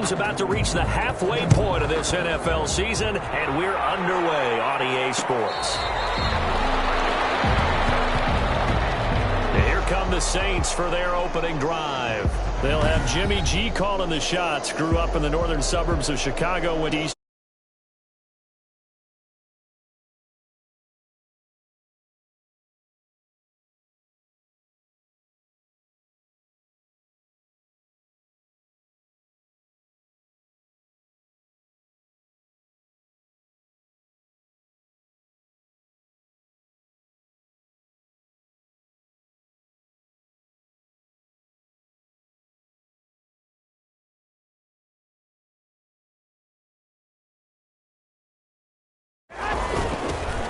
is about to reach the halfway point of this NFL season, and we're underway on EA Sports. Here come the Saints for their opening drive. They'll have Jimmy G calling the shots. Grew up in the northern suburbs of Chicago, went east.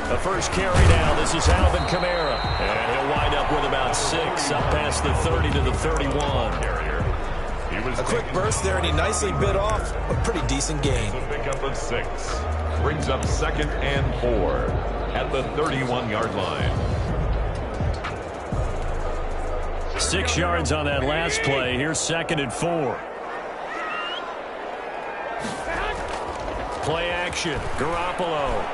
The first carry down. This is Alvin Kamara. And he'll wind up with about 6, up past the 30 to the 31. A quick burst there, and he nicely bit off a pretty decent gain. A pickup of 6. Brings up 2nd and 4 at the 31-yard line. 6 yards on that last play. Here's 2nd and 4. Play action. Garoppolo.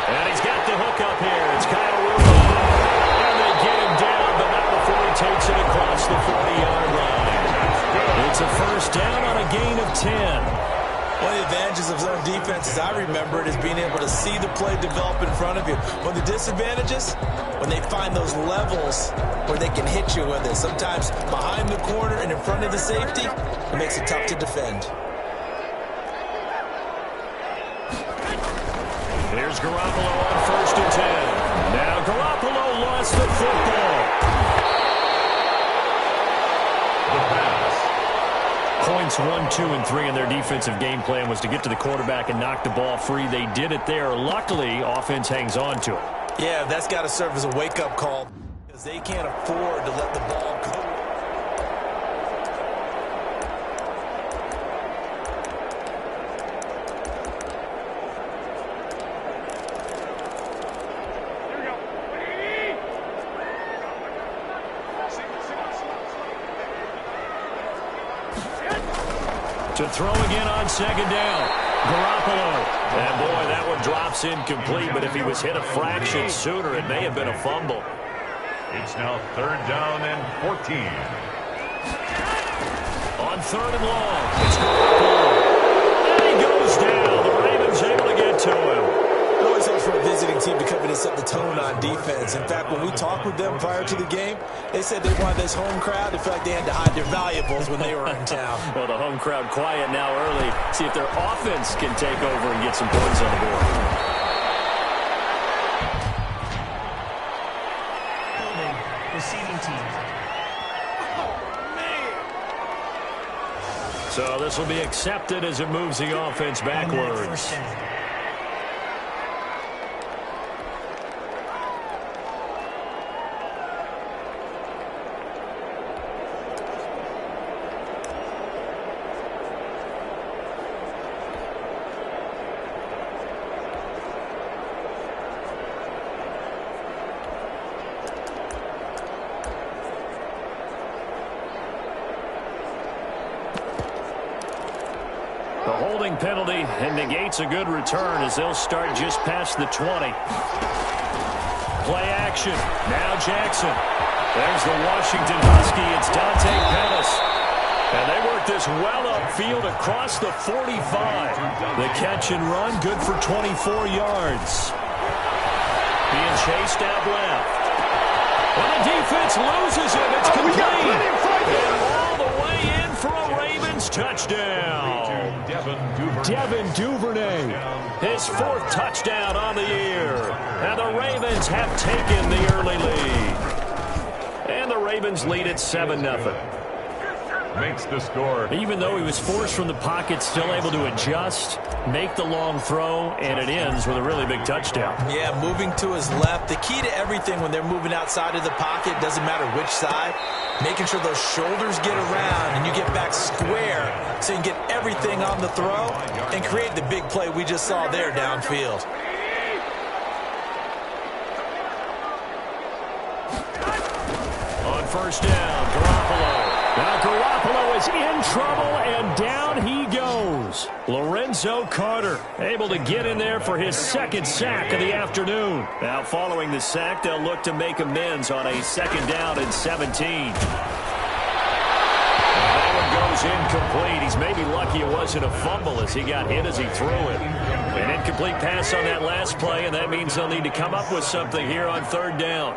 And he's got the hook up here. It's Kyle Rudolph. And they get him down, but not before he takes it across the 40-yard line. It's a first down on a gain of 10. One of the advantages of zone defenses, I remember it, is being able to see the play develop in front of you. One of the disadvantages, when they find those levels where they can hit you with it. Sometimes behind the corner and in front of the safety, it makes it tough to defend. Here's Garoppolo on 1st and 10. Now Garoppolo lost the football. The pass. Points 1, 2, and 3 in their defensive game plan was to get to the quarterback and knock the ball free. They did it there. Luckily, offense hangs on to it. Yeah, that's got to serve as a wake-up call because they can't afford to let the ball go. To throw again on 2nd down. Garoppolo. And boy, that one drops incomplete, but if he was hit a fraction sooner, it may have been a fumble. It's now 3rd down and 14. On 3rd and long, it's Garoppolo. And he goes down. The Ravens able to get to him. It always helps for a visiting team to come in and set the tone on defense. In fact, when we talked with them prior to the game, they said they wanted this home crowd to feel like they had to hide their valuables when they were in town. Well, the home crowd quiet now early. See if their offense can take over and get some points on the board. Receiving team. So this will be accepted as it moves the offense backwards. The holding penalty and negates a good return as they'll start just past the 20. Play action. Now Jackson. There's the Washington Husky. It's Dante Pettis. And they work this well upfield across the 45. The catch and run good for 24 yards. Being chased out left. Well, the defense loses him. It's complete. And all the way in for a Ravens touchdown. Devin Duvernay, his 4th touchdown on the year. And the Ravens have taken the early lead. And the Ravens lead at 7-0. Makes the score. Even though he was forced from the pocket, still able to adjust, make the long throw, and it ends with a really big touchdown. Yeah, moving to his left. The key to everything when they're moving outside of the pocket, doesn't matter which side, making sure those shoulders get around and you get back square so you can get everything on the throw and create the big play we just saw there downfield. On 1st down, Garoppolo. Now Garoppolo Garoppolo is in trouble, and down he goes. Lorenzo Carter able to get in there for his second sack of the afternoon. Now, following the sack, they'll look to make amends on a second down and 17. That one goes incomplete. He's maybe lucky it wasn't a fumble as he got hit as he threw it. An incomplete pass on that last play, and that means they'll need to come up with something here on third down.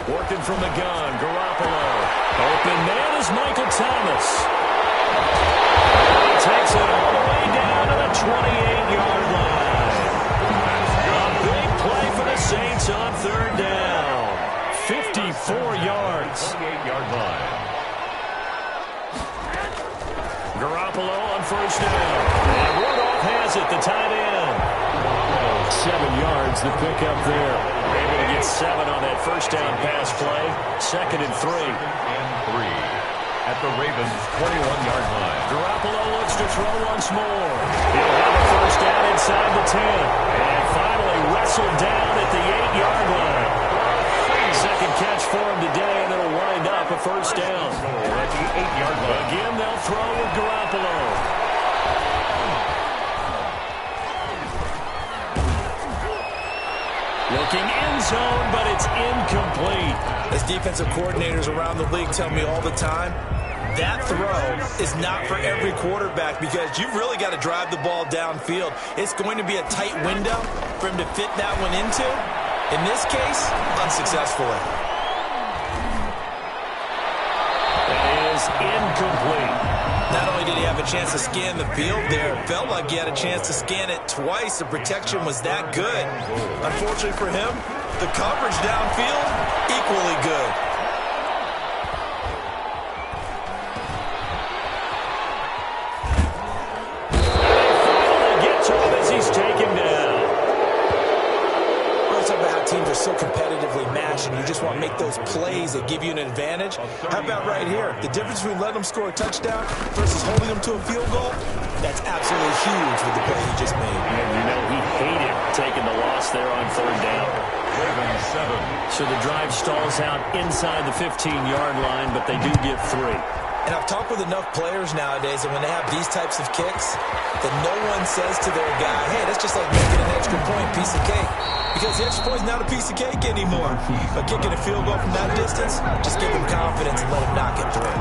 Working from the gun, Garoppolo. Open man is Michael Thomas. And he takes it all the way down to the 28-yard line. A big play for the Saints on third down. 54 yards. 28-yard line. Garoppolo on first down. And Rudolph has it, the tight end. 7 yards, the pickup there. Able to get 7 on that first down pass play. Second and 3. And 3 at the Ravens' 21-yard line. Garoppolo looks to throw once more. He'll have a first down inside the 10. And finally wrestled down at the 8-yard line. Second catch for him today, and it'll wind up a first down. At the 8-yard line. Again, they'll throw with Garoppolo. Looking end zone, but it's incomplete. As defensive coordinators around the league tell me all the time, that throw is not for every quarterback because you've really got to drive the ball downfield. It's going to be a tight window for him to fit that one into. In this case, unsuccessfully. That is incomplete. Not only did he have a chance to scan the field there, it felt like he had a chance to scan it twice. The protection was that good. Unfortunately for him, the coverage downfield, equally good. Gets him as he's taken down. Talk about how teams are so competitively matched and you just want to make those plays that give you an advantage. How about right here? The difference between letting them score a touchdown versus holding them to a field goal, that's absolutely huge with the play he just made. And you know he hated taking the loss there on third down. Ravens 7. So the drive stalls out inside the 15-yard line, but they do get 3. And I've talked with enough players nowadays that when they have these types of kicks, that no one says to their guy, hey, that's just like making an extra point, piece of cake. Because the extra point is not a piece of cake anymore. But kicking a field goal from that distance, just give them confidence and let them knock it through.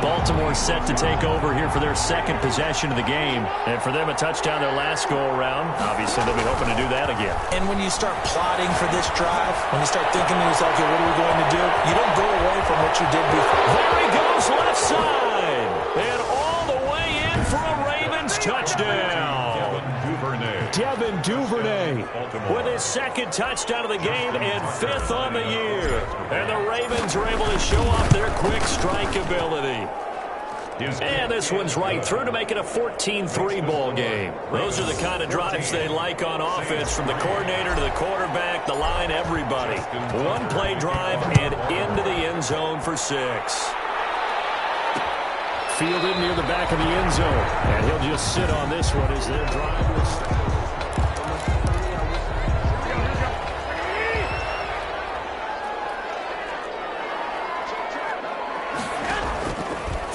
Baltimore set to take over here for their second possession of the game. And for them, a touchdown their last go-around. Obviously, they'll be hoping to do that again. And when you start plotting for this drive, when you start thinking to yourself, okay, what are we going to do? You don't go away from what you did before. There he goes, left side. And all the way in for a Ravens touchdown. Devin Duvernay with his second touchdown of the game and 5th on the year. And the Ravens are able to show off their quick strike ability. And this one's right through to make it a 14-3 ball game. Those are the kind of drives they like on offense, from the coordinator to the quarterback, the line, everybody. One-play drive and into the end zone for 6. Fielded near the back of the end zone. And he'll just sit on this one as their drive will start.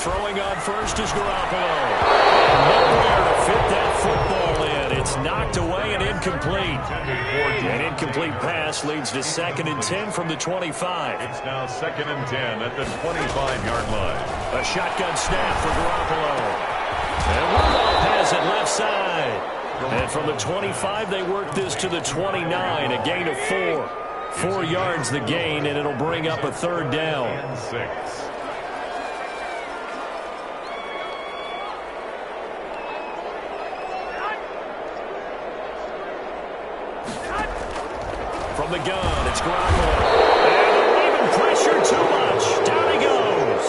Throwing on first is Garoppolo. Nowhere to fit that football in. It's knocked away and incomplete. An incomplete pass leads to 2nd and 10 from the 25. It's now 2nd and 10 at the 25-yard line. A shotgun snap for Garoppolo. And Rudolph has it left side. And from the 25, they work this to the 29, a gain of 4. 4 yards the gain, and it'll bring up a third down. And 6. From the gun, it's Garoppolo. And they're leaving pressure too much. Down he goes.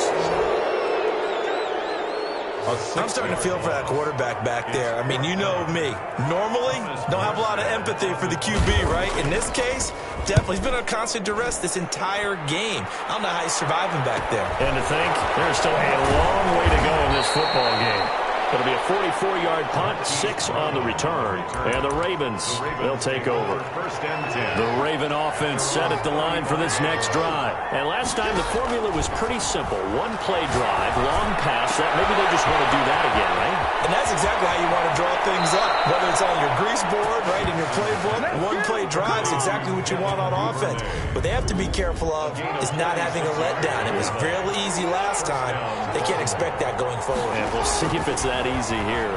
I'm starting to feel for that quarterback back there. I mean, you know me. Normally, don't have a lot of empathy for the QB, right? In this case, definitely. He's been on constant duress this entire game. I don't know how he's surviving back there. And to think, there's still a long way to go in this football game. It'll be a 44-yard punt, 6 on the return. And the Ravens, they'll take over. The Raven offense set at the line for this next drive. And last time, the formula was pretty simple. One-play drive, long pass. Maybe they just want to do that again, right? And that's exactly how you want to draw things up. Whether it's on your grease board, right, in your playbook, one-play drive is exactly what you want on offense. What they have to be careful of is not having a letdown. It was real easy last time. They can't expect that going forward. And we'll see if it's that easy here.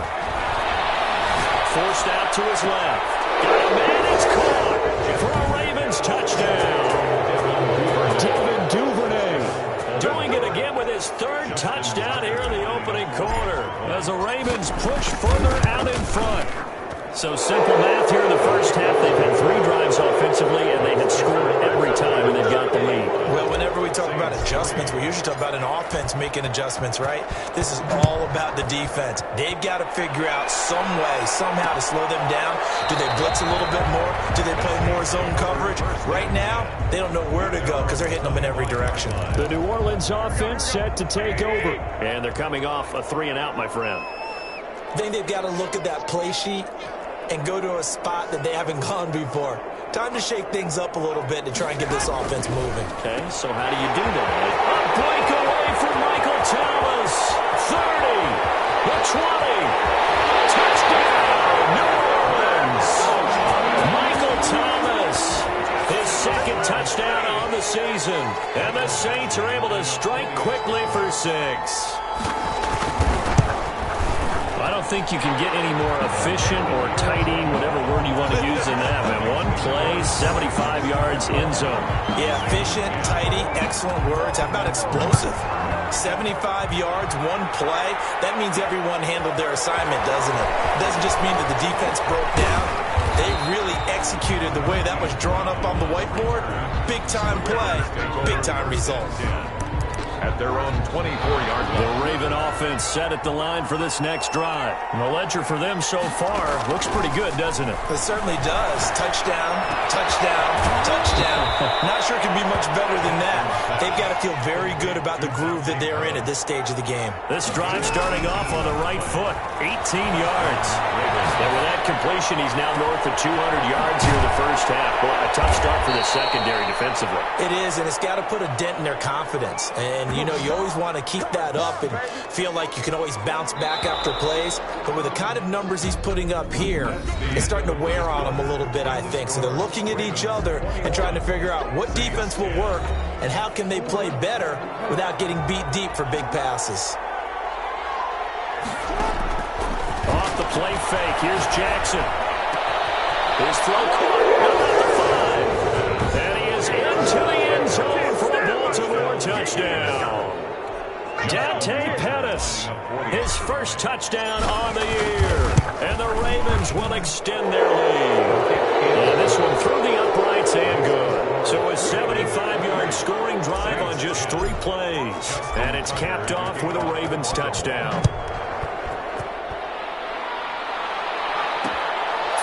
Forced out to his left. Got a man, it's caught for a Ravens touchdown. David Duvernay doing it again with his 3rd touchdown here in the opening quarter as the Ravens push further out in front. So simple math here in the first half. They've had 3 drives offensively, and they had scored every time, and they've got the lead. Well, whenever we talk about adjustments, we usually talk about an offense making adjustments, right? This is all about the defense. They've got to figure out some way, somehow to slow them down. Do they blitz a little bit more? Do they play more zone coverage? Right now, they don't know where to go because they're hitting them in every direction. The New Orleans offense set to take over. And they're coming off a 3-and-out, my friend. I think they've got to look at that play sheet and go to a spot that they haven't gone before. Time to shake things up a little bit to try and get this offense moving. Okay, so how do you do that? A breakaway from Michael Thomas. 30, the 20. Touchdown, New Orleans. Michael Thomas, his 2nd touchdown on the season. And the Saints are able to strike quickly for 6. I don't think you can get any more efficient or tidy, whatever word you want to use in that, man. One play, 75 yards in zone. Yeah, efficient, tidy, excellent words. How about explosive? 75 yards, one play. That means everyone handled their assignment, doesn't it? It doesn't just mean that the defense broke down. They really executed the way that was drawn up on the whiteboard. Big-time play, big-time result. At their own 24-yard line. The Raven offense set at the line for this next drive. And the ledger for them so far looks pretty good, doesn't it? It certainly does. Touchdown, touchdown, touchdown. Not sure it can be much better than that. They've got to feel very good about the groove that they're in at this stage of the game. This drive starting off on the right foot, 18 yards. And with that completion, he's now north of 200 yards here in the first half. Boy, a tough start for the secondary defensively. It is, and it's got to put a dent in their confidence. And, you know, you always want to keep that up and feel like you can always bounce back after plays. But with the kind of numbers he's putting up here, it's starting to wear on them a little bit, I think. So they're looking at each other and trying to figure out what defense will work and how can they play better without getting beat deep for big passes. Off the play fake, here's Jackson. His throw caught about the 5. And he is into the end zone for a Baltimore touchdown. Dante Pettis, his first touchdown on the year. And the Ravens will extend their lead. And this one through the uprights and good. So a 75-yard scoring drive on just 3 plays. And it's capped off with a Ravens touchdown.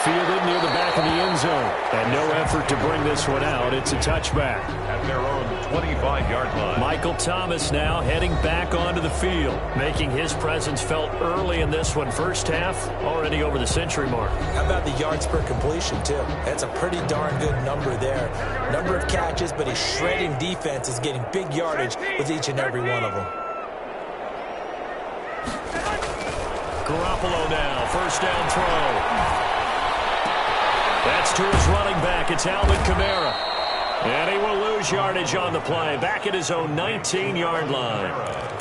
Fielded near the back of the end zone. And no effort to bring this one out. It's a touchback. At their own 25-yard line. Michael Thomas now heading back onto the field, making his presence felt early in this one. First half, already over the century mark. How about the yards per completion, too? That's a pretty darn good number there. Number of catches, but his shredding defense is getting big yardage with each and every one of them. Garoppolo now, first down throw. That's to his running back. It's Alvin Kamara. And he will lose yardage on the play. Back at his own 19-yard line.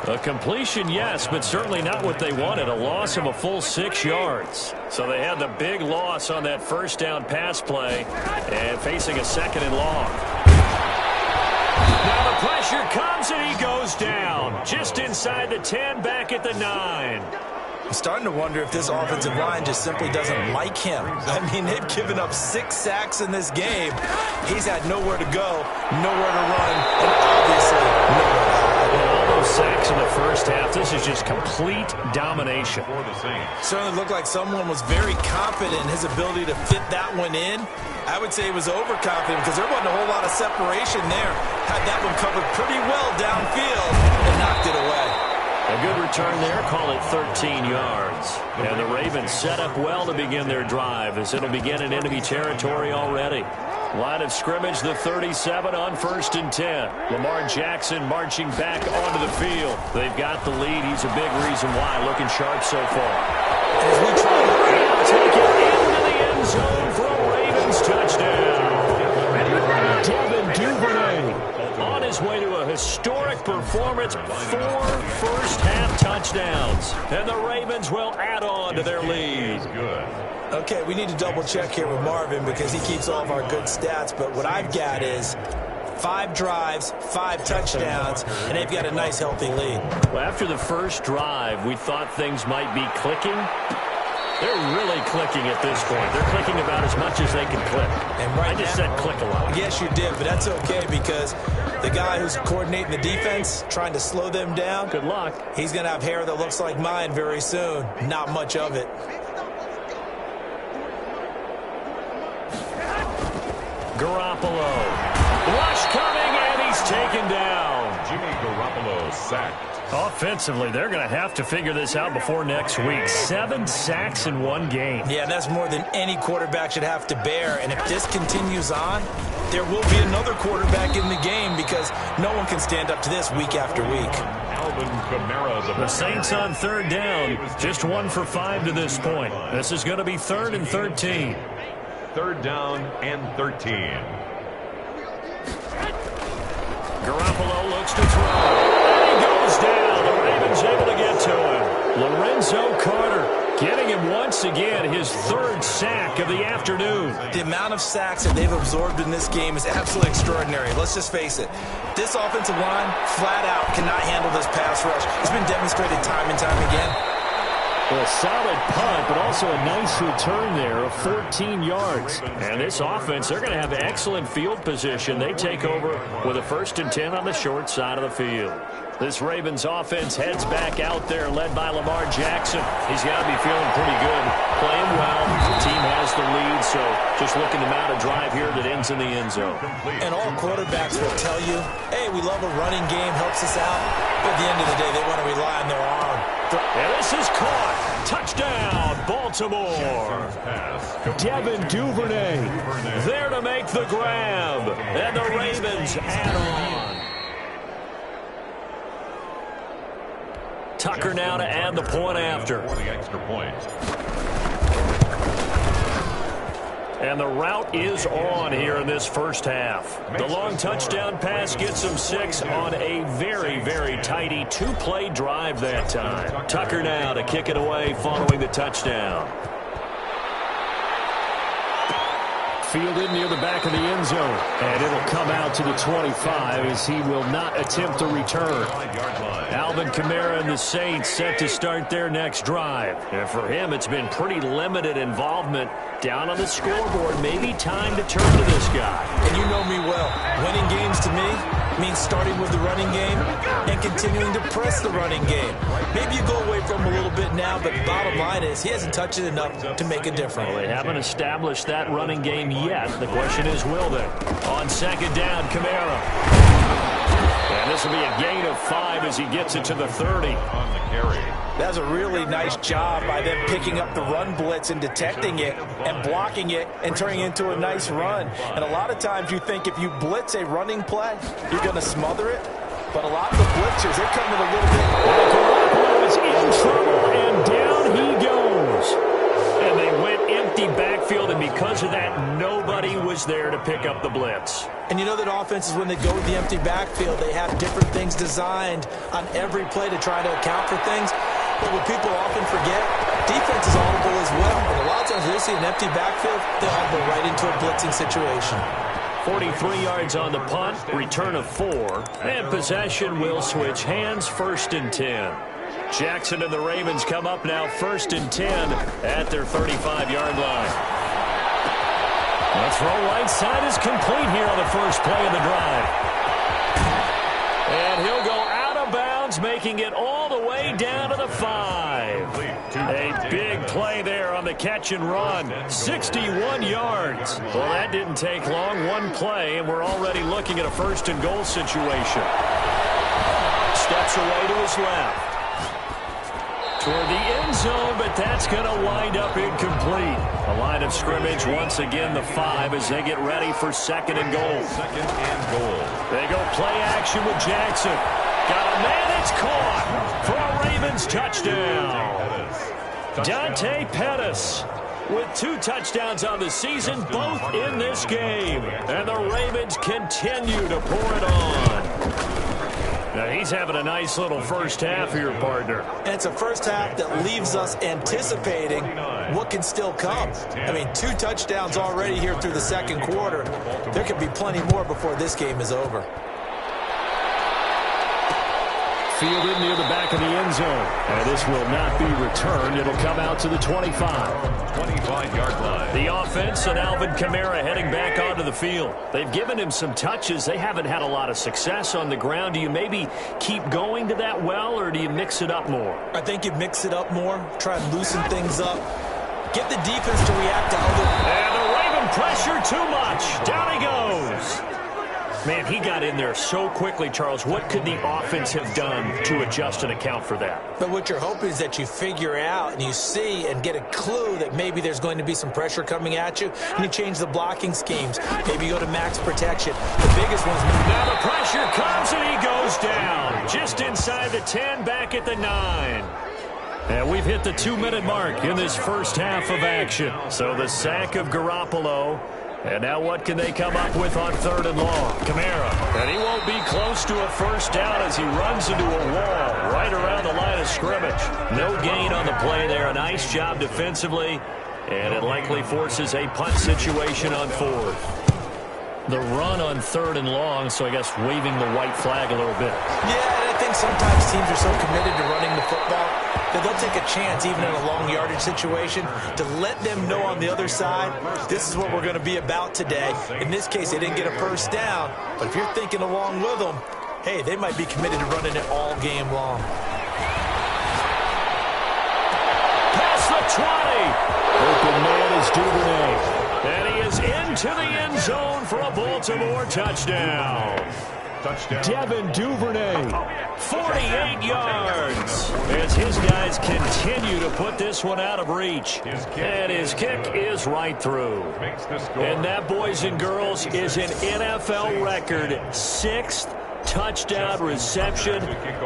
A completion, yes, but certainly not what they wanted. A loss of a full 6 yards. So they had the big loss on that first down pass play and facing a second and long. Now the pressure comes and he goes down. Just inside the 10, back at the 9. I'm starting to wonder if this offensive line just simply doesn't like him. I mean, they've given up 6 sacks in this game. He's had nowhere to go, nowhere to run, and obviously nowhere to hide. And all those sacks in the first half, this is just complete domination. Certainly looked like someone was very confident in his ability to fit that one in. I would say he was overconfident because there wasn't a whole lot of separation there. Had that one covered pretty well downfield and knocked it away. A good return there. Call it 13 yards. And the Ravens set up well to begin their drive as it'll begin in enemy territory already. Line of scrimmage, the 37 on 1st and 10. Lamar Jackson marching back onto the field. They've got the lead. He's a big reason why. Looking sharp so far. As we try to take it into the end zone for a Ravens touchdown. Devin Duvernay on his way to a historic performance. 4 first-half touchdowns. And the Ravens will add on to their lead. Okay, we need to double-check here with Marvin because he keeps all of our good stats. But what I've got is 5 drives, 5 touchdowns, and they've got a nice, healthy lead. Well, after the first drive, we thought things might be clicking. They're really clicking at this point. They're clicking about as much as they can click. And right I just said click a lot. Yes, you did, but that's okay because the guy who's coordinating the defense, trying to slow them down, good luck. He's going to have hair that looks like mine very soon. Not much of it. Garoppolo. Rush coming, and he's taken down. Jimmy Garoppolo sacked. Offensively, they're going to have to figure this out before next week. 7 sacks in one game. Yeah, that's more than any quarterback should have to bear. And if this continues on, there will be another quarterback in the game because no one can stand up to this week after week. The Saints on 3rd down, just 1 for 5 to this point. This is going to be 3rd and 13. 3rd down and 13. Garoppolo looks to throw. And he goes down. The Ravens able to get to him. Lorenzo Carter getting him once again his 3rd sack of the afternoon. The amount of sacks that they've absorbed in this game is absolutely extraordinary. Let's just face it. This offensive line, flat out, cannot handle this pass rush. It's been demonstrated time and time again. Well, a solid punt, but also a nice return there of 14 yards. And this offense, they're going to have excellent field position. They take over with a 1st and 10 on the short side of the field. This Ravens offense heads back out there, led by Lamar Jackson. He's got to be feeling pretty good, playing well. The team has the lead, so just looking to mount a drive here that ends in the end zone. And all quarterbacks will tell you, hey, we love a running game, helps us out. But at the end of the day, they want to rely on their arm. And this is caught. Touchdown, Baltimore. Devin Duvernay there to make the grab. And the Ravens add on. Tucker now to add the point after. The extra point. And the route is on here in this first half. The long touchdown pass gets them 6 on a very, very tidy 2-play drive that time. Tucker now to kick it away following the touchdown. Fielded near the back of the end zone. And it'll come out to the 25 as he will not attempt to return. Alvin Kamara and the Saints set to start their next drive. And for him, it's been pretty limited involvement down on the scoreboard. Maybe time to turn to this guy. And you know me well. Winning games to me means starting with the running game and continuing to press the running game. Maybe you go away from him a little bit now, but the bottom line is he hasn't touched it enough to make a difference. Well, they haven't established that running game yet. The question is, will they? On 2nd down, Kamara. And this will be a gain of 5 as he gets it to the 30. On the carry. That's a really nice job by them picking up the run blitz and detecting it and blocking it and turning it into a nice run. And a lot of times you think if you blitz a running play, you're going to smother it. But a lot of the blitzers, they come in a little bit. Garoppolo is in trouble, and down he goes. And they went empty backfield, and because of that, nobody was there to pick up the blitz. And you know that offenses, when they go with the empty backfield, they have different things designed on every play to try to account for things. But what people often forget, defense is audible as well. And a lot of times they see an empty backfield, they'll have to go right into a blitzing situation. 43 yards on the punt, return of 4, and possession will switch hands, 1st and 10. Jackson and the Ravens come up now 1st and 10 at their 35-yard line. The throw right side is complete here on the first play of the drive. And he'll go out of bounds, making it all the way down to the 5. A big play there on the catch and run. 61 yards. Well, that didn't take long. One play, and we're already looking at a 1st and goal situation. Steps away to his left. toward the end zone, but that's going to wind up incomplete. A line of scrimmage, once again, the 5 as they get ready for second and goal. Second and goal. They go play action with Jackson. Got a man, it's caught for a Ravens touchdown. Dante Pettis with 2 touchdowns on the season, both in this game. And the Ravens continue to pour it on. Now, he's having a nice little first half here, partner. And it's a first half that leaves us anticipating what can still come. I mean, 2 touchdowns already here through the second quarter. There could be plenty more before this game is over. Fielded near the back of the end zone. And this will not be returned. It'll come out to the 25. 25-yard line. The offense and Alvin Kamara heading back onto the field. They've given him some touches. They haven't had a lot of success on the ground. Do you maybe keep going to that well, or do you mix it up more? I think you mix it up more, try and loosen things up, get the defense to react to other... And the Raven pressure too much. Down he goes. Man, he got in there so quickly, Charles. What could the offense have done to adjust and account for that? But what you're hoping is that you figure out and you see and get a clue that maybe there's going to be some pressure coming at you, and you change the blocking schemes. Maybe you go to max protection. The biggest one's... Now the pressure comes and he goes down. Just inside the 10, back at the 9. And we've hit the 2-minute mark in this first half of action. So the sack of Garoppolo. And now what can they come up with on 3rd and long? Kamara. And he won't be close to a first down as he runs into a wall right around the line of scrimmage. No gain on the play there. A nice job defensively. And it likely forces a punt situation on 4th. The run on 3rd and long, so I guess waving the white flag a little bit. Yeah, and I think sometimes teams are so committed to running the football that they'll take a chance, even in a long yardage situation, to let them know on the other side, this is what we're going to be about today. In this case, they didn't get a first down, but if you're thinking along with them, hey, they might be committed to running it all game long. Past the 20. Open man is Duvernay. And he is into the end zone for a Baltimore touchdown. Devin Duvernay, 48 yards, as his guys continue to put this one out of reach. And his kick is right through. And that, boys and girls, is an NFL record 6th touchdown reception.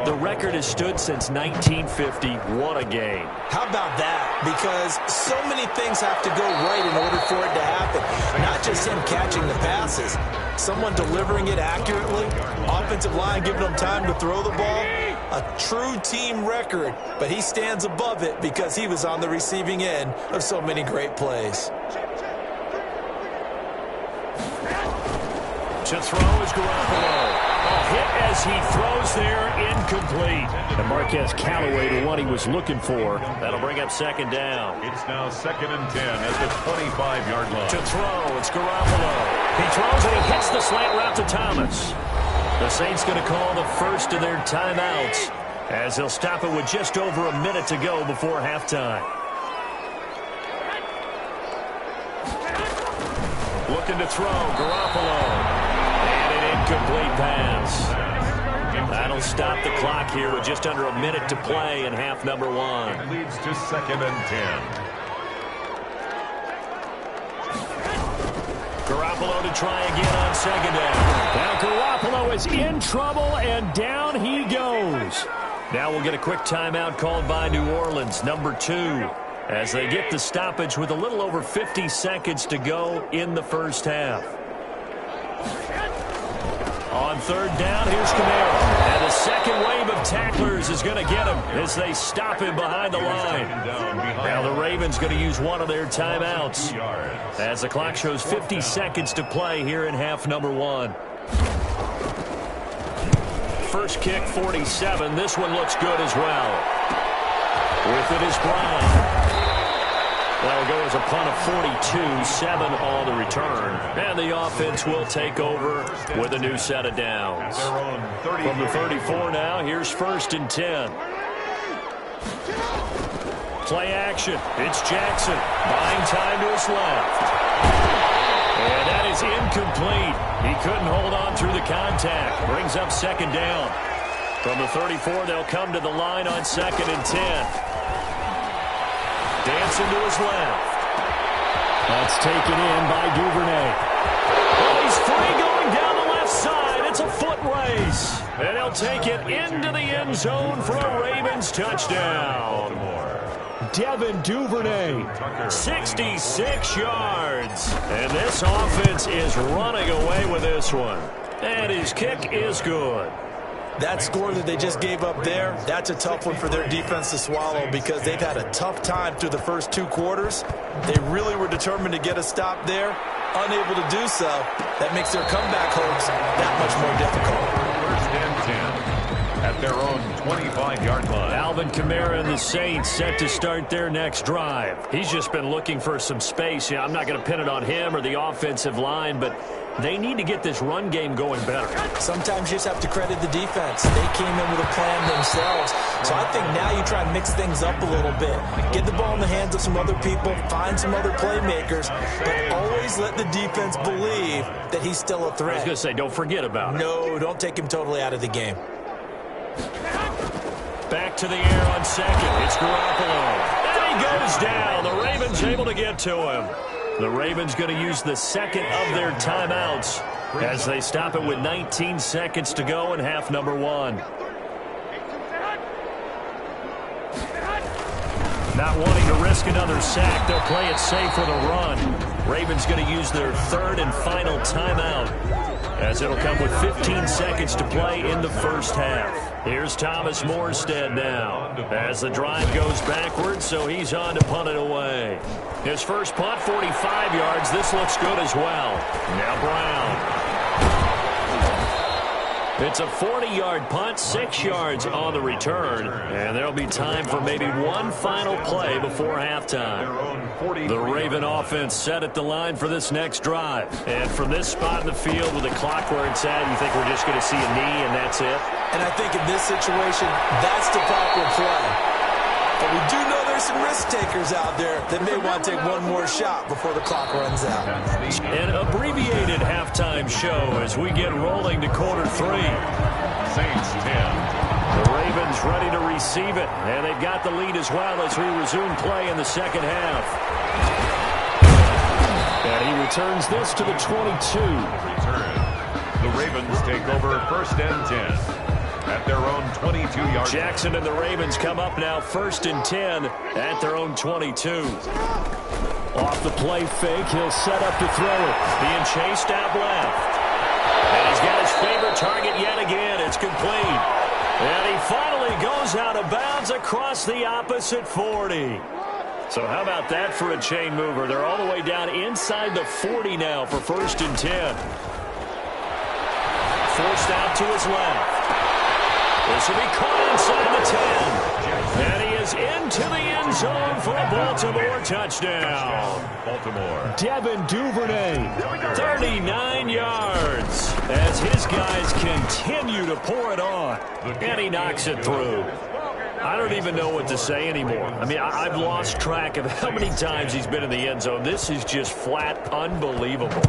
The record has stood since 1950. What a game. How about that? Because so many things have to go right in order for it to happen. Not just him catching the passes. Someone delivering it accurately. Offensive line giving them time to throw the ball. A true team record. But he stands above it because he was on the receiving end of so many great plays. To throw is Garoppolo. A hit as he throws there, incomplete. And Marquez Callaway, the one he was looking for. That'll bring up 2nd down. It's now 2nd and 10 at the 25-yard line. To throw, it's Garoppolo. He throws and he hits the slant route to Thomas. The Saints going to call the first of their timeouts as they'll stop it with just over a minute to go before halftime. Looking to throw, Garoppolo. Incomplete pass. That'll stop the clock here with just under a minute to play in half number 1. It leads to 2nd and 10. Garoppolo to try again on 2nd down. Now Garoppolo is in trouble, and down he goes. Now we'll get a quick timeout called by New Orleans, number 2, as they get the stoppage with a little over 50 seconds to go in the first half. On 3rd down, here's Kamara. And the second wave of tacklers is going to get him as they stop him behind the line. Now the Ravens going to use one of their timeouts as the clock shows 50 seconds to play here in half number 1. First kick, 47. This one looks good as well. With it is Brown. That'll go as a punt of 42, 7 on the return. And the offense will take over with a new set of downs. From the 34 now, here's 1st and 10. Play action. It's Jackson. Buying time to his left. And that is incomplete. He couldn't hold on through the contact. Brings up 2nd down. From the 34, they'll come to the line on 2nd and 10. Dancing to his left. That's taken in by Duvernay. Oh, he's free going down the left side. It's a foot race. And he'll take it into the end zone for a Ravens touchdown. Devin Duvernay, 66 yards. And this offense is running away with this one. And his kick is good. That score that they just gave up there, that's a tough one for their defense to swallow because they've had a tough time through the first 2 quarters. They really were determined to get a stop there, unable to do so. That makes their comeback hopes that much more difficult. 1st and 10 at their own 25-yard line. Alvin Kamara and the Saints set to start their next drive. He's just been looking for some space. Yeah, I'm not going to pin it on him or the offensive line, but they need to get this run game going better. Sometimes you just have to credit the defense. They came in with a plan themselves. So I think now you try and mix things up a little bit. Get the ball in the hands of some other people, find some other playmakers, but always let the defense believe that he's still a threat. I was going to say, don't forget about it. No, don't take him totally out of the game. Back to the air on 2nd. It's Garoppolo. And he goes down. The Ravens able to get to him. The Ravens going to use the 2nd of their timeouts as they stop it with 19 seconds to go in half number 1. Not wanting to risk another sack, they'll play it safe with a run. Ravens going to use their 3rd and final timeout as it'll come with 15 seconds to play in the first half. Here's Thomas Morstead now as the drive goes backwards, so he's on to punt it away. His first punt, 45 yards. This looks good as well. Now Brown. It's a 40-yard punt, 6 yards on the return, and there'll be time for maybe one final play before halftime. The Raven offense set at the line for this next drive. And from this spot in the field with the clock where it's at, you think we're just going to see a knee and that's it? And I think in this situation, that's the proper play. But we do know there's some risk takers out there that may want to take one more shot before the clock runs out. An abbreviated halftime show as we get rolling to quarter 3. Saints 10. The Ravens ready to receive it, and they've got the lead as well as we resume play in the second half. And he returns this to the 22. Return. The Ravens take over 1st and 10. At their own 22-yard. Jackson and the Ravens come up now 1st and 10 at their own 22. Off the play fake, he'll set up to throw it. Being chased out left. And he's got his favorite target yet again. It's complete. And he finally goes out of bounds across the opposite 40. So how about that for a chain mover? They're all the way down inside the 40 now for 1st and 10. Forced out to his left. This will be caught inside the 10. And he is into the end zone for a Baltimore touchdown. Baltimore. Devin Duvernay, 39 yards as his guys continue to pour it on. And he knocks it through. I don't even know what to say anymore. I mean, I've lost track of how many times he's been in the end zone. This is just flat unbelievable.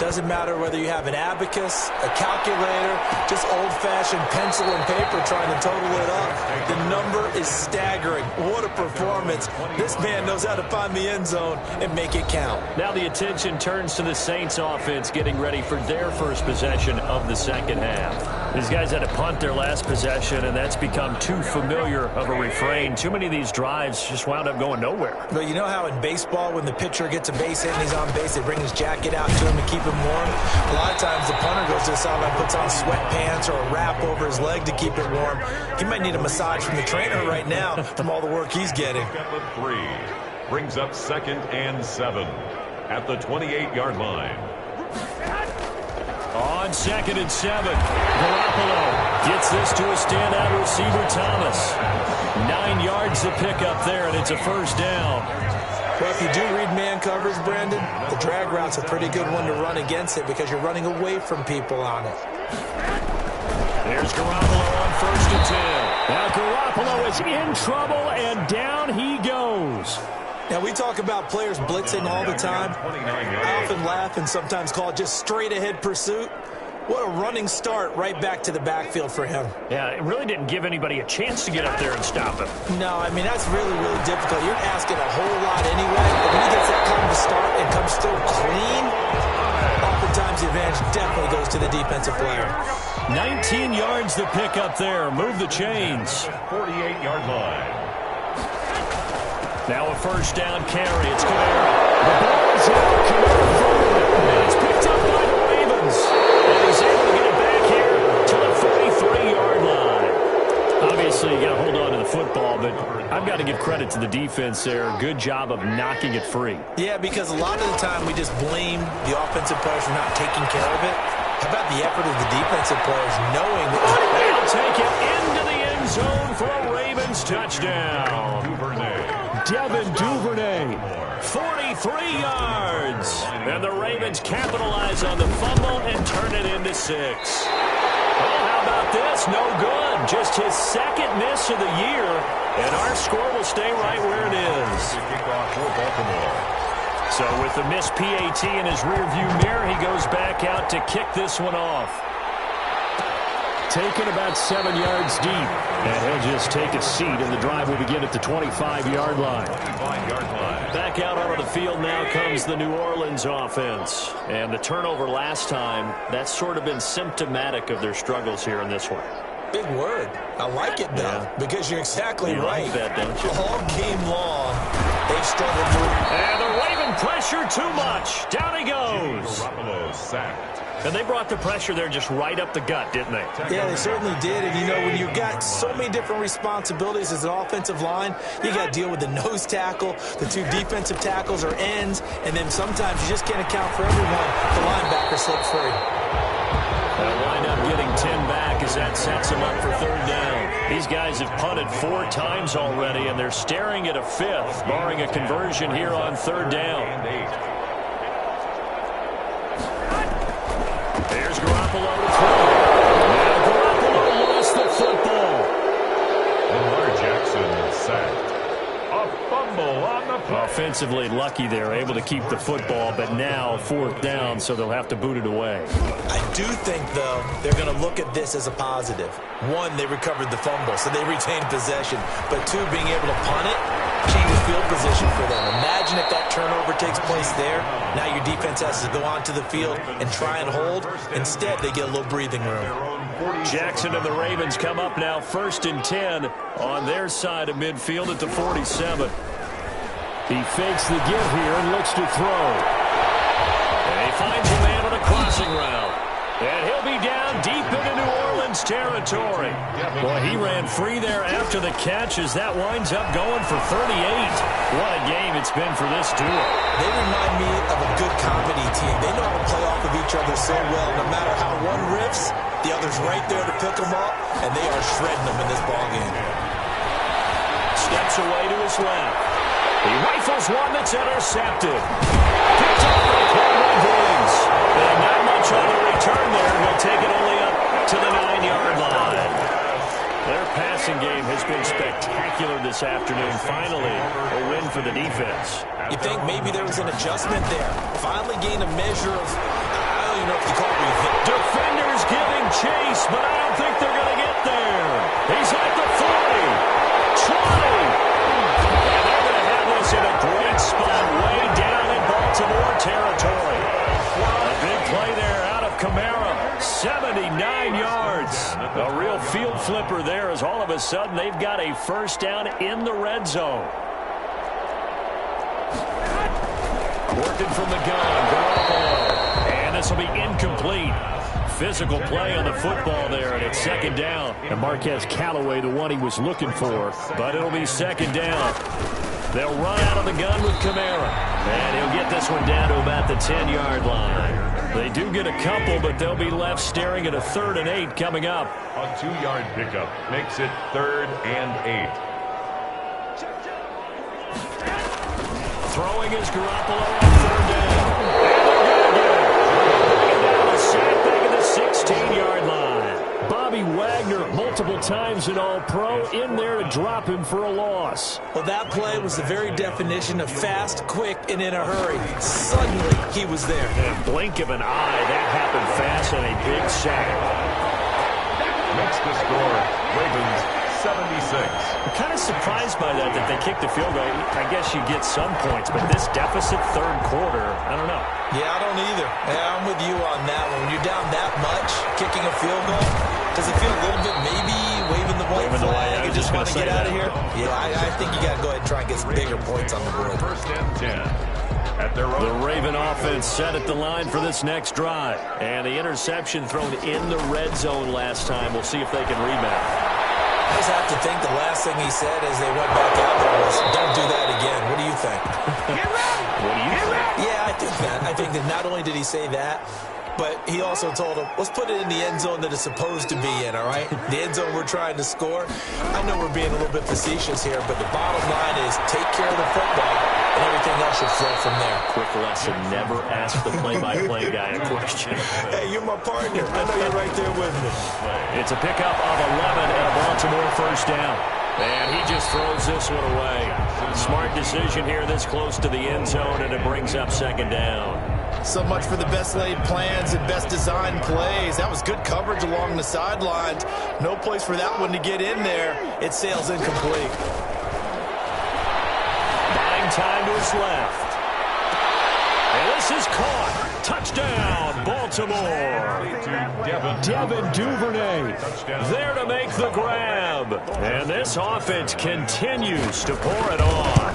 Doesn't matter whether you have an abacus, a calculator, just old-fashioned pencil and paper trying to total it up. The number is staggering. What a performance. This man knows how to find the end zone and make it count. Now the attention turns to the Saints offense getting ready for their first possession of the second half. These guys had to punt their last possession, and that's become too familiar of a refrain. Too many of these drives just wound up going nowhere. But you know how in baseball, when the pitcher gets a base hit and he's on base, they bring his jacket out to him to keep him warm? A lot of times the punter goes to the sideline, puts on sweatpants or a wrap over his leg to keep it warm. He might need a massage from the trainer right now from all the work he's getting. 3 brings up 2nd and 7 at the 28-yard line. On 2nd and 7, Garoppolo gets this to a standout receiver, Thomas. 9 yards to pick up there, and it's a first down. Well, if you do read man coverage, Brandon, the drag route's a pretty good one to run against it because you're running away from people on it. There's Garoppolo on 1st and 10. Now Garoppolo is in trouble, and down he goes. Now, we talk about players blitzing all the time. I often laugh and sometimes call it just straight-ahead pursuit. What a running start right back to the backfield for him. Yeah, it really didn't give anybody a chance to get up there and stop him. No, I mean, that's really, really difficult. You're asking a whole lot anyway, but when he gets that kind of a start and comes through clean, oftentimes the advantage definitely goes to the defensive player. 19 yards to pick up there. Move the chains. 48-yard line. Now a first down carry. It's Kamara. The ball is out. Kamara forward. And it's picked up by the Ravens. And he's able to get it back here to the 43-yard line. Obviously, you got to hold on to the football, but I've got to give credit to the defense there. Good job of knocking it free. Yeah, because a lot of the time we just blame the offensive players for not taking care of it. How about the effort of the defensive players knowing that they'll take it into the end zone for a Ravens touchdown. Devin Duvernay, 43 yards. And the Ravens capitalize on the fumble and turn it into 6. Oh, how about this? No good. Just his second miss of the year. And our score will stay right where it is. So with the missed PAT in his rearview mirror, he goes back out to kick this one off. Taken about 7 yards deep. And he'll just take a seat, and the drive will begin at the 25-yard line. Back out onto the field now comes the New Orleans offense. And the turnover last time, that's sort of been symptomatic of their struggles here in this one. big word. I like it, though, because you're exactly right. Like that, don't you? All game long, they've struggled moving. And the Raven pressure too much. Down he goes. Sacked. And they brought the pressure there just right up the gut, didn't they? Yeah, they certainly did. And, you know, when you've got so many different responsibilities as an offensive line, you got to deal with the nose tackle, the two defensive tackles or ends, and then sometimes you just can't account for everyone. The linebacker slips free. They'll wind up getting 10 back as that sets them up for third down. These guys have punted 4 times already, and they're staring at a 5th, barring a conversion here on third down. There's Garoppolo to throw. Now Garoppolo lost the football. Lamar Jackson sacked. A fumble on the play. Offensively lucky they're able to keep the football, but now 4th down, so they'll have to boot it away. I do think, though, they're going to look at this as a positive. 1, they recovered the fumble, so they retained possession. But 2, being able to punt it, changes field position for them. Imagine if that turnover takes place there. Now your defense has to go onto the field and try and hold. Instead, they get a little breathing room. Jackson and the Ravens come up now 1st and 10 on their side of midfield at the 47. He fakes the give here and looks to throw. And he finds a man on a crossing route. And he'll be down deep into New Orleans territory. Boy, he ran free there after the catch as that winds up going for 38. What a game it's been for this duo. They remind me of a good comedy team. They know how to play off of each other so well. No matter how one riffs, the other's right there to pick them up, and they are shredding them in this ballgame. Steps away to his left. He rifles one that's intercepted. Picked up by Cameron Briggs. And not much on the return there. He'll take it only up to the 9-yard line. Their passing game has been spectacular this afternoon. Finally, a win for the defense. You think maybe there was an adjustment there. Finally gained a measure of, I don't even know if you call it revenge. Defenders giving chase, but I don't think they're going to get there. He's at the 40, 20. And they're going to have this in a great spot way down in Baltimore territory. A big play there out of Kamara. 79 yards. A real field flipper there as all of a sudden they've got a first down in the red zone. Working from the gun, Garoppolo. And this will be incomplete. Physical play on the football there, and it's 2nd down. And Marquez Callaway, the one he was looking for, but it'll be 2nd down. They'll run out of the gun with Kamara. And he'll get this one down to about the 10-yard line. They do get a couple, but they'll be left staring at a 3rd and 8 coming up. A 2-yard pickup makes it 3rd and 8. Throwing is Garoppolo on 3rd down. And they're going to get it. Bring it down, a sack back at the 16-yard line. Bobby Webb Wagner, multiple times an All-Pro, in there to drop him for a loss. Well, that play was the very definition of fast, quick, and in a hurry. Suddenly, he was there. And blink of an eye, that happened fast on a big sack. Makes the score, Ravens 76. I'm kind of surprised by that they kicked the field goal. I guess you get some points, but this deficit third quarter, I don't know. Yeah, I don't either. Yeah, I'm with you on that one. When you're down that much, kicking a field goal, does it feel a little bit maybe waving the white flag and just want to get out of here? Yeah, I think you got to go ahead and try and get some bigger points on the board. First and 10. At their own. The Raven offense set at the line for this next drive. And the interception thrown in the red zone last time. We'll see if they can rebound. I just have to think the last thing he said as they went back out there was, don't do that again. What do you think? What do you think? Yeah, I think that. I think that not only did he say that, but he also told him, let's put it in the end zone that it's supposed to be in, all right? The end zone we're trying to score. I know we're being a little bit facetious here, but the bottom line is take care of the football, and everything else should flow from there. Quick lesson, never ask the play-by-play guy a question. Hey, you're my partner. I know you're right there with me. It's a pickup of 11 and a Baltimore first down. And he just throws this one away. Smart decision here this close to the end zone, and it brings up second down. So much for the best laid plans and best designed plays. That was good coverage along the sidelines. No place for that one to get in there. It sails incomplete. Buying time to his left. And this is caught. Touchdown, Baltimore. Devin Duvernay there to make the grab. And this offense continues to pour it on.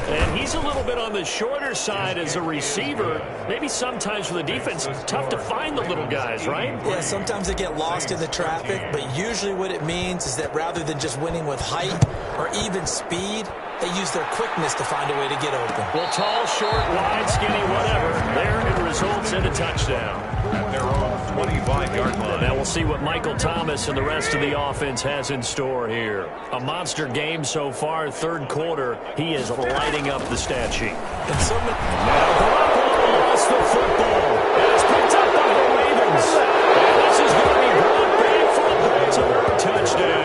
And he's a little bit on the shorter side as a receiver. Maybe sometimes for the defense, it's tough to find the little guys, right? Yeah, sometimes they get lost in the traffic, but usually what it means is that rather than just winning with height or even speed, they use their quickness to find a way to get open. Well, tall, short, wide, skinny, whatever. There it results in a touchdown. At their own 25-yard line. Now we'll see what Michael Thomas and the rest of the offense has in store here. A monster game so far, third quarter. He is lighting up the stat sheet. And so many now Garoppolo lost the football. And it's picked up by the Ravens. And this is going to be brought back for a Baltimore touchdown.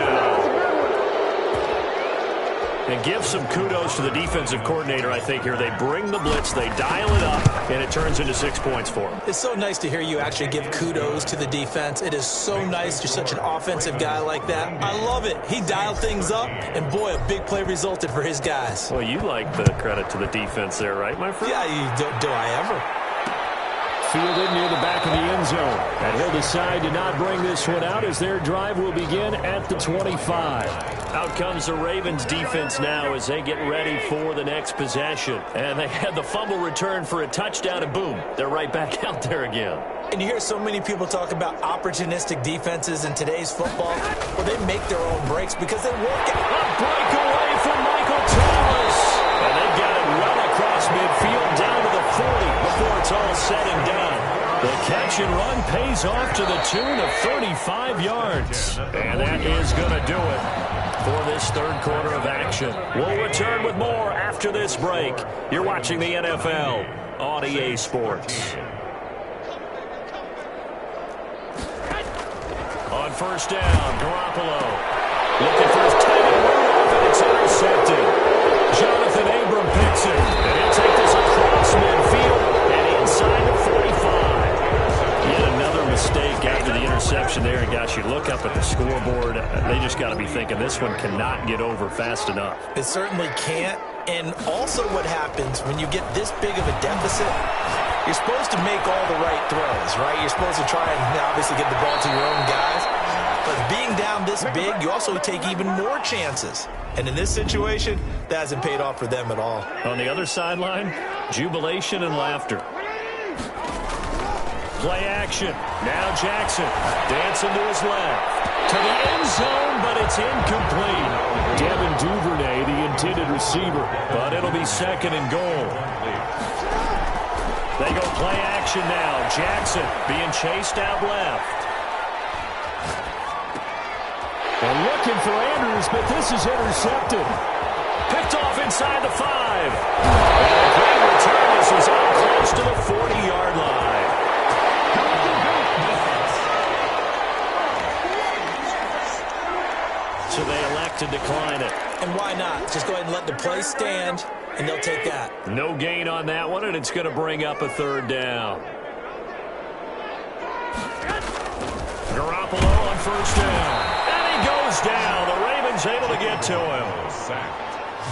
And give some kudos to the defensive coordinator, I think, here. They bring the blitz, they dial it up, and it turns into 6 points for them. It's so nice to hear you actually give kudos to the defense. It is so nice. You're such an offensive guy like that. I love it. He dialed things up, and boy, a big play resulted for his guys. Well, you like the credit to the defense there, right, my friend? Yeah, do I ever? Fielded near the back of the end zone. And he'll decide to not bring this one out as their drive will begin at the 25. Out comes the Ravens defense now as they get ready for the next possession. And they had the fumble return for a touchdown, and boom, they're right back out there again. And you hear so many people talk about opportunistic defenses in today's football. Well, they make their own breaks because they work it. A breakaway from Michael Thomas. And they got it well across midfield down to the 40 before it's all said and done. The catch and run pays off to the tune of 35 yards. And that is going to do it for this third quarter of action. We'll return with more after this break. You're watching the NFL on EA Sports. On first down, Garoppolo looking for his tight end move, and it's intercepted. Jonathan Abram picks it, and he'll take this across midfield and inside the 45. Yet another mistake after the interception there, and gosh, you look up at the scoreboard, they just got to be thinking this one cannot get over fast enough. It certainly can't. And also what happens when you get this big of a deficit, you're supposed to make all the right throws, right? You're supposed to try and obviously get the ball to your own guys. But being down this big, you also take even more chances. And in this situation, that hasn't paid off for them at all. On the other sideline, jubilation and laughter. Play action. Now Jackson dancing to his left. To the end zone, but it's incomplete. Devin Duvernay, the intended receiver, but it'll be second and goal. They go play action now. Jackson being chased out left. And looking for Andrews, but this is intercepted. Picked off inside the 5. And a great return. This is out close to the 40-yard line. play stand, and they'll take that. No gain on that one, and it's going to bring up a third down. Garoppolo on first down. And he goes down. The Ravens able to get to him.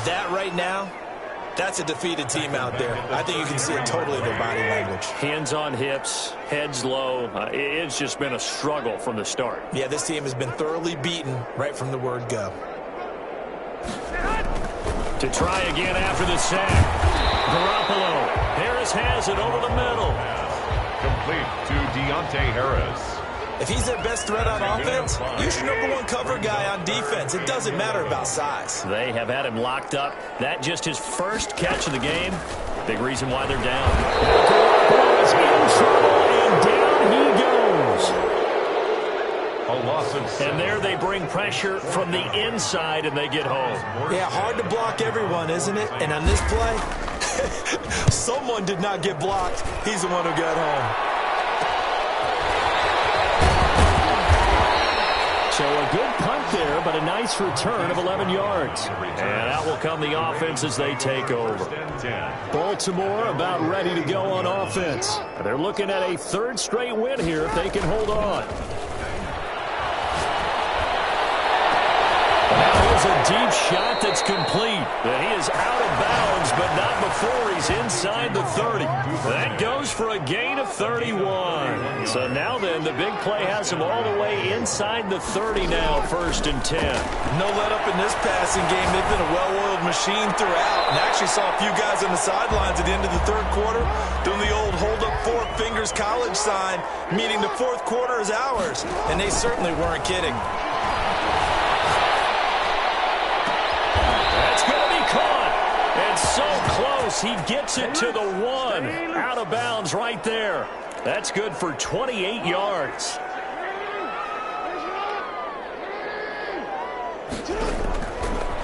That right now, that's a defeated team out there. I think you can see it totally in their body language. Hands on hips, heads low. It's just been a struggle from the start. Yeah, this team has been thoroughly beaten right from the word go. To try again after the sack. Garoppolo. Harris has it over the middle. Complete to Deontay Harris. If he's their best threat on offense, use your number one cover guy on defense. It doesn't matter about size. They have had him locked up. That just his first catch of the game. Big reason why they're down. Garoppolo is in trouble, and down he goes. A loss of 6. And there they bring pressure from the inside, and they get home. Yeah, hard to block everyone, isn't it? And on this play, someone did not get blocked. He's the one who got home. So a good punt there, but a nice return of 11 yards. And out will come the offense as they take over. Baltimore about ready to go on offense. They're looking at a third straight win here if they can hold on. Now here's a deep shot that's complete. And he is out of bounds, but not before he's inside the 30. That goes for a gain of 31. So now then, the big play has him all the way inside the 30 now, 1st and 10. No let up in this passing game. They've been a well-oiled machine throughout. And actually saw a few guys on the sidelines at the end of the third quarter doing the old hold up 4 fingers college sign, meaning the fourth quarter is ours. And they certainly weren't kidding. And so close, he gets it to the 1. Out of bounds right there. That's good for 28 yards.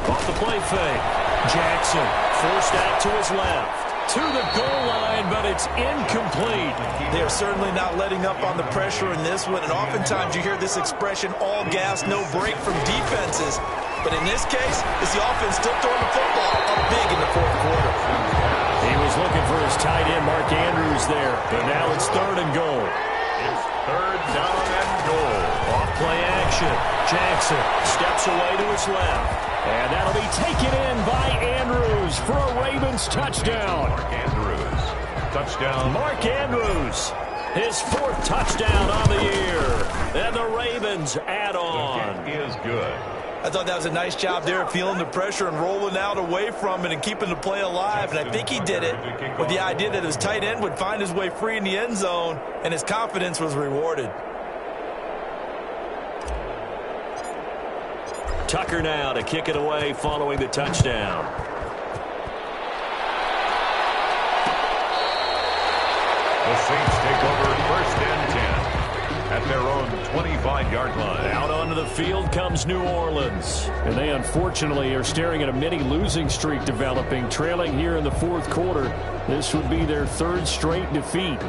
Off the play fake. Jackson forced out to his left. To the goal line, but it's incomplete. They are certainly not letting up on the pressure in this one. And oftentimes you hear this expression, all gas, no break from defenses. But in this case, it's the offense still throwing the football up big in the fourth quarter. He was looking for his tight end, Mark Andrews, there. But now it's 3rd and goal. It's 3rd down and goal. Off play action. Jackson steps away to his left. And that'll be taken in by Andrews for a Ravens touchdown. Mark Andrews. Touchdown. Mark Andrews. His 4th touchdown on the year. And the Ravens add on. The kick is good. I thought that was a nice job there, feeling the pressure and rolling out away from it and keeping the play alive. And I think he did it with the idea that his tight end would find his way free in the end zone, and his confidence was rewarded. Tucker now to kick it away following the touchdown. The Saints take over 1st and 10 at their own 25-yard line. Out onto the field comes New Orleans. And they unfortunately are staring at a mini losing streak developing, trailing here in the 4th quarter. This would be their 3rd straight defeat.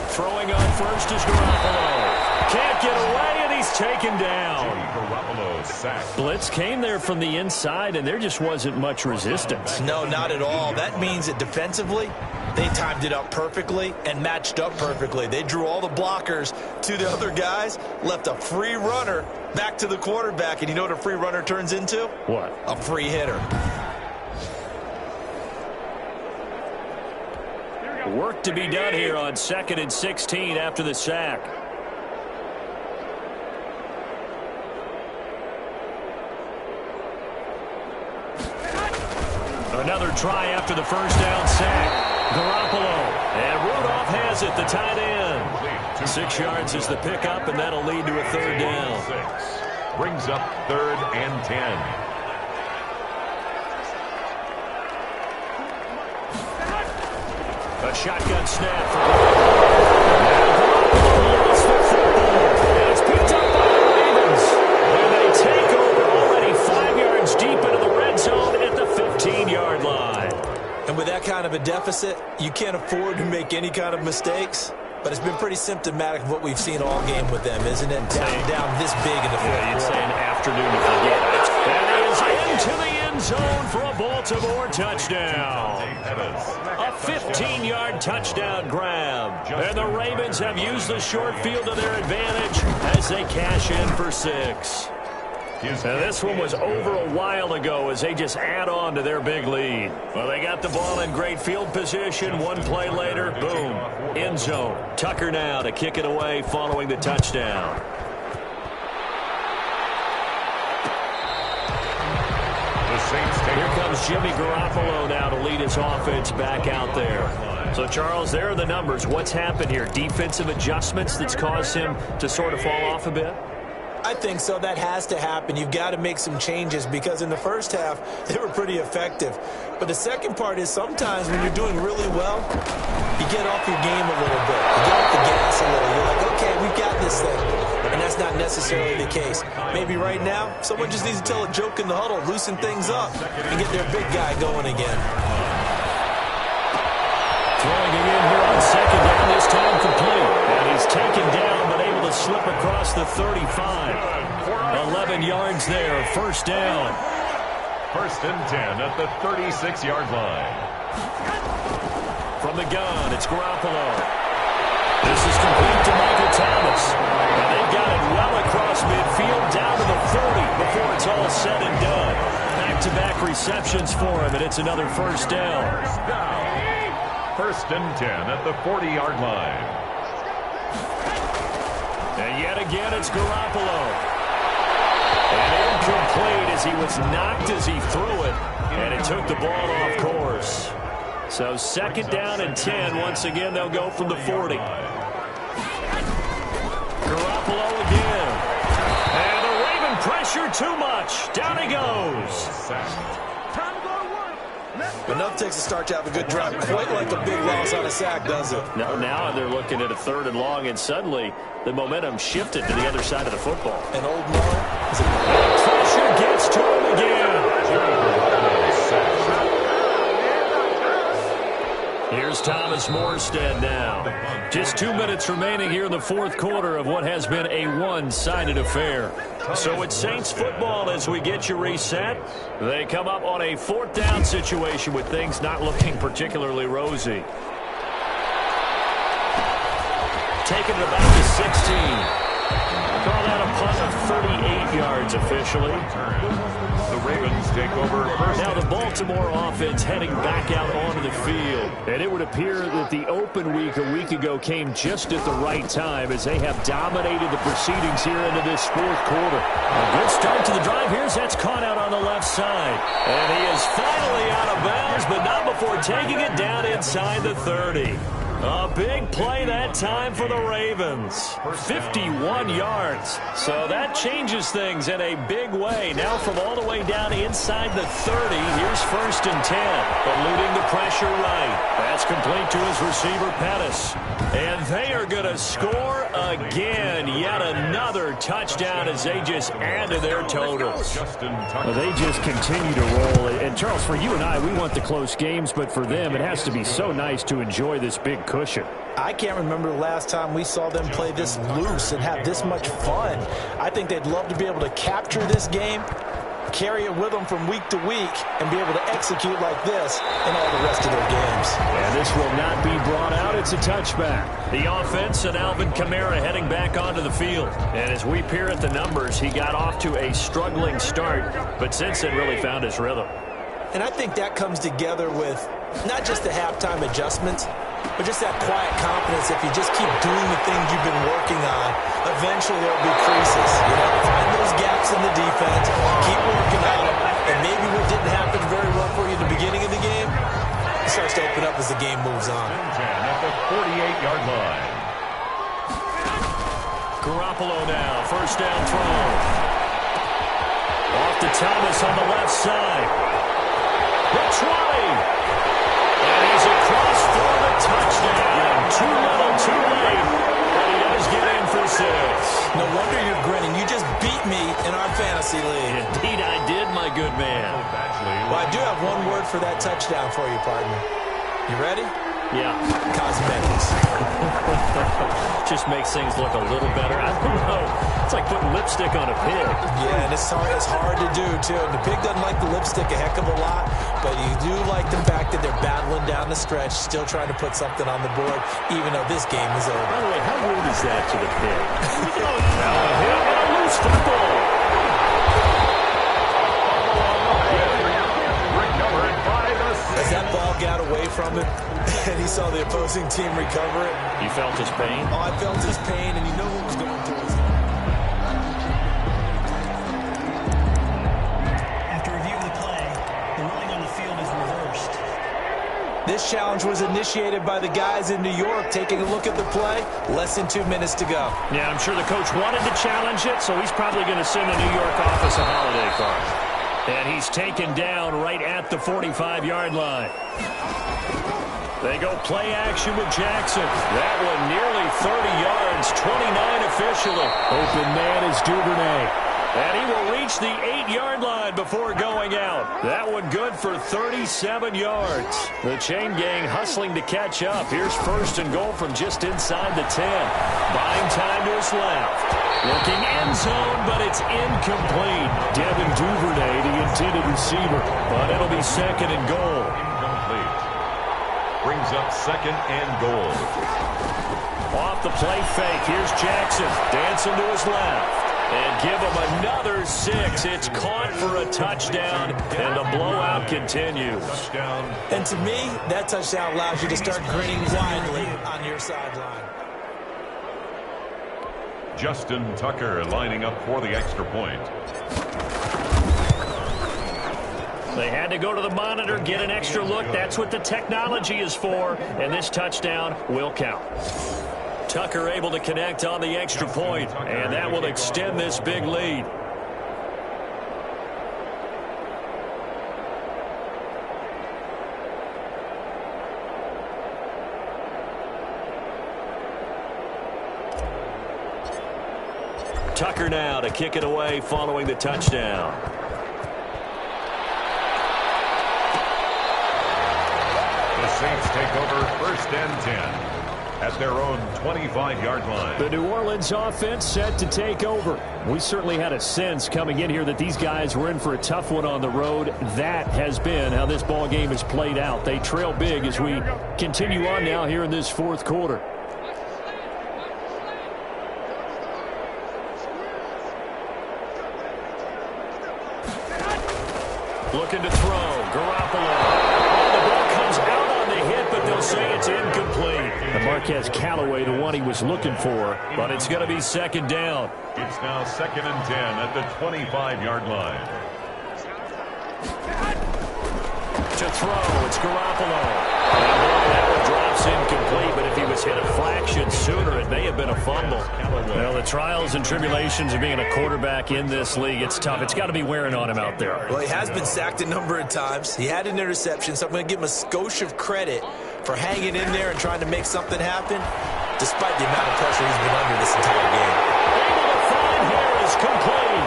Throwing on first is Garoppolo. Can't get away, and he's taken down. Garoppolo sacked. Blitz came there from the inside, and there just wasn't much resistance. No, not at all. That means that defensively, they timed it up perfectly and matched up perfectly. They drew all the blockers to the other guys, left a free runner back to the quarterback, and you know what a free runner turns into? What? A free hitter. Work to be done here on 2nd and 16 after the sack. Another try after the first down sack. Garoppolo. And Rudolph has it, the tight end. 6 yards is the pickup, and that'll lead to a 3rd down. Brings up 3rd and 10. A shotgun snap for Garoppolo. Lost the football. And it's picked up by the Ravens. And they take over already 5 yards deep into the red zone at the 15-yard line. deficit, you can't afford to make any kind of mistakes. But it's been pretty symptomatic of what we've seen all game with them, isn't it? Down this big in the fourth quarter. You'd say an afternoon to forget. That is into the end zone for a Baltimore touchdown. A 15-yard touchdown grab. And the Ravens have used the short field to their advantage as they cash in for 6. Now, this one was over a while ago as they just add on to their big lead. Well, they got the ball in great field position. One play later, boom, end zone. Tucker now to kick it away following the touchdown. Here comes Jimmy Garoppolo now to lead his offense back out there. So, Charles, there are the numbers. What's happened here? Defensive adjustments that's caused him to sort of fall off a bit? I think so. That has to happen. You've got to make some changes because in the first half, they were pretty effective. But the second part is sometimes when you're doing really well, you get off your game a little bit. You get off the gas a little. You're like, okay, we've got this thing. And that's not necessarily the case. Maybe right now, someone just needs to tell a joke in the huddle, loosen things up, and get their big guy going again. Throwing it in here on second down, this time complete. And he's taken down, but able to slip across the 35. 11 yards there, first down. First and 10 at the 36-yard line. From the gun, it's Garoppolo. This is complete to Michael Thomas. And they've got it well across midfield, down to the 40 before it's all said and done. Back-to-back receptions for him, and it's another first down. First and 10 at the 40-yard line. And yet again, it's Garoppolo. And incomplete as he was knocked as he threw it. And it took the ball off course. So second down and 10. Once again, they'll go from the 40. Garoppolo again. And the Raven pressure too much. Down he goes. Enough takes a start to have a good drive. Quite like a big loss on a sack, does it? No, now they're looking at a third and long, and suddenly the momentum shifted to the other side of the football. And Old Mo. Pressure gets to him again. Here's Thomas Morstead now. Just 2 minutes remaining here in the fourth quarter of what has been a one-sided affair. So it's Saints football as we get you reset. They come up on a fourth down situation with things not looking particularly rosy. Taking it about to 16. Call that a punt of 38 yards officially. The Ravens take over first. Now the Baltimore offense heading back out onto the field. And it would appear that the open week a week ago came just at the right time as they have dominated the proceedings here into this fourth quarter. A good start to the drive. Here's that's caught out on the left side. And he is finally out of bounds, but not before taking it down inside the 30. A big play that time for the Ravens. 51 yards. So that changes things in a big way. Now from all the way down inside the 30, here's first and 10. Eluding the pressure right. That's complete to his receiver, Pettis. And they are going to score again. Yet another touchdown as they just add to their totals. Well, they just continue to roll. And Charles, for you and I, we want the close games, but for them, it has to be so nice to enjoy this big cushion. I can't remember the last time we saw them play this loose and have this much fun. I think they'd love to be able to capture this game, carry it with them from week to week, and be able to execute like this in all the rest of their games. And this will not be brought out. It's a touchback. The offense and Alvin Kamara heading back onto the field. And as we peer at the numbers, he got off to a struggling start, but since then really found his rhythm. And I think that comes together with not just the halftime adjustments, but just that quiet confidence. If you just keep doing the things you've been working on, eventually there'll be creases. You know, find those gaps in the defense, keep working on them, and maybe what didn't happen very well for you at the beginning of the game, it starts to open up as the game moves on. At the 48-yard line. Garoppolo now, first down throw. Off to Thomas on the left side. The 20. And he's across for the touchdown. Too little, too late. But he does get in for 6. No wonder you're grinning. You just beat me in our fantasy league. Indeed I did, my good man. Well, I do have one word for that touchdown for you, partner. You ready? Yeah. Cosmetics. Just makes things look a little better. I don't know. It's like putting lipstick on a pig. Yeah, and it's hard to do, too. And the pig doesn't like the lipstick a heck of a lot, but you do like the fact that they're battling down the stretch, still trying to put something on the board, even though this game is over. By the way, how rude is that to the pig? Now a hit and a loose football. As that ball got away from him, and he saw the opposing team recover it. You felt his pain? Oh, I felt his pain, and you know what was going through his head. After reviewing the play, the ruling on the field is reversed. This challenge was initiated by the guys in New York. Taking a look at the play, less than 2 minutes to go. Yeah, I'm sure the coach wanted to challenge it, so he's probably going to send the New York office a holiday card. And he's taken down right at the 45-yard line. They go play action with Jackson. That one nearly 30 yards, 29 officially. Open man is Duvernay. And he will reach the 8-yard line before going out. That one good for 37 yards. The chain gang hustling to catch up. Here's first and goal from just inside the 10. Buying time to his left. Looking end zone, but it's incomplete. Devin Duvernay, the intended receiver. But it'll be second and goal. Incomplete. Brings up second and goal. Off the play fake. Here's Jackson. Dancing to his left. And give him another 6. It's caught for a touchdown, and the blowout continues. Touchdown. And to me, that touchdown allows you to start grinning widely on your sideline. Justin Tucker lining up for the extra point. They had to go to the monitor, get an extra look. That's what the technology is for, and this touchdown will count. Tucker able to connect on the extra point, and that will extend this big lead. Tucker now to kick it away following the touchdown. The Saints take over first and 10. At their own 25-yard line. The New Orleans offense set to take over. We certainly had a sense coming in here that these guys were in for a tough one on the road. That has been how this ball game has played out. They trail big as we continue on now here in this fourth quarter. Looking to throw. Garoppolo. The ball comes out on the hit, but they'll say it's incomplete. And Marquez Callaway, the one he was looking for. But it's going to be second down. It's now second and 10 at the 25-yard line. To throw, it's Garoppolo. And that one drops incomplete, but if he was hit a fraction sooner, it may have been a fumble. Well, the trials and tribulations of being a quarterback in this league, it's tough. It's got to be wearing on him out there. Well, he has been sacked a number of times. He had an interception, so I'm going to give him a skosh of credit for hanging in there and trying to make something happen, despite the amount of pressure he's been under this entire game. Able to find Harris, complete.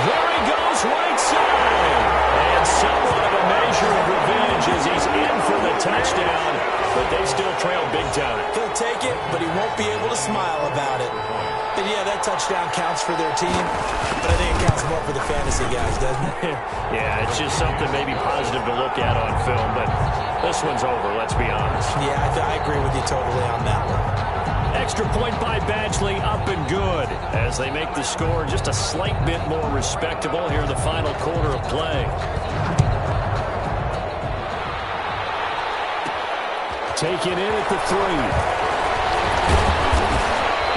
There he goes, right side. And somewhat of a measure of revenge as he's in for the touchdown, but they still trail big time. He'll take it, but he won't be able to smile about it. And yeah, that touchdown counts for their team, but I think it counts more for the fantasy guys, doesn't it? Yeah, it's just something maybe positive to look at on film, but this one's over, let's be honest. Yeah, I agree with you totally on that one. Extra point by Badgley, up and good, as they make the score just a slight bit more respectable here in the final quarter of play. Taken in at the 3.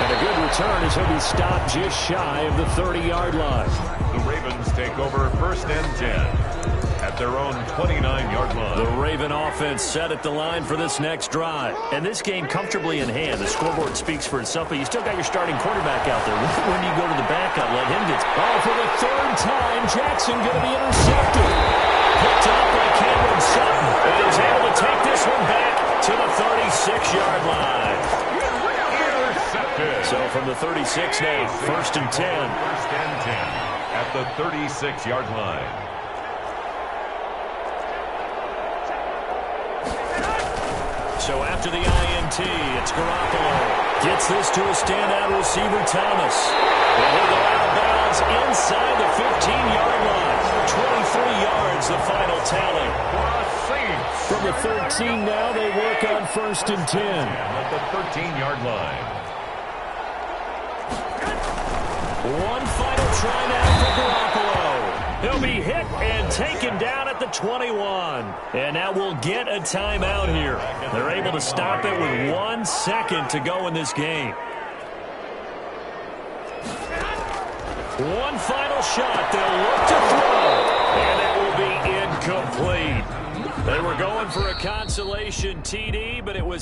And a good return as he'll be stopped just shy of the 30-yard line. The Ravens take over first and 10 at their own 29-yard line. The Raven offense set at the line for this next drive. And this game comfortably in hand. The scoreboard speaks for itself, but you still got your starting quarterback out there. When you go to the backup, let him get... Oh, for the third time, Jackson going to be intercepted. Picked up by Cameron Sutton. And he's able to take this one back to the 36-yard line. So from the 36 now, first and 10. First and 10 at the 36-yard line. So after the INT, it's Garoppolo. Gets this to a standout receiver, Thomas. And he'll go out of bounds inside the 15-yard line. 23 yards, the final tally. From the 13 now, they work on 1st and 10. At the 13-yard line. One final try now for Garoppolo. He'll be hit and taken down at the 21. And now we'll get a timeout here. They're able to stop it with 1 second to go in this game. One final shot. They'll look to throw. And that will be incomplete. They were going for a consolation TD, but it was